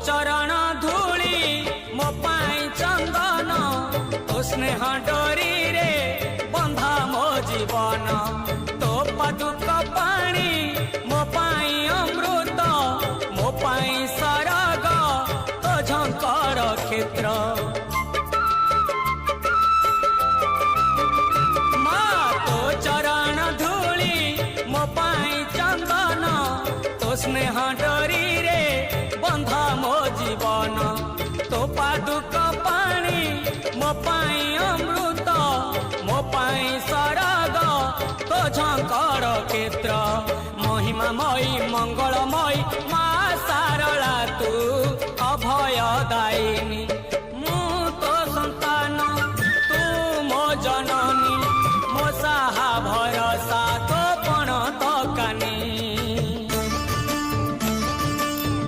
चरण धूली मो पाई चंदन तो स्नेह डोरी रे बंधा मो जीवन तो पादुक पानी मो पाई अमृत मो पाई सरग तो झंकर क्षेत्र चरण धूली मो पाई चंदन तो स्नेह डोरी रे बंधा मो जीवन तो पादुक पानी मो पाई अमृत मो पाई सरग तो झंकर क्षेत्र महिमा मई मंगल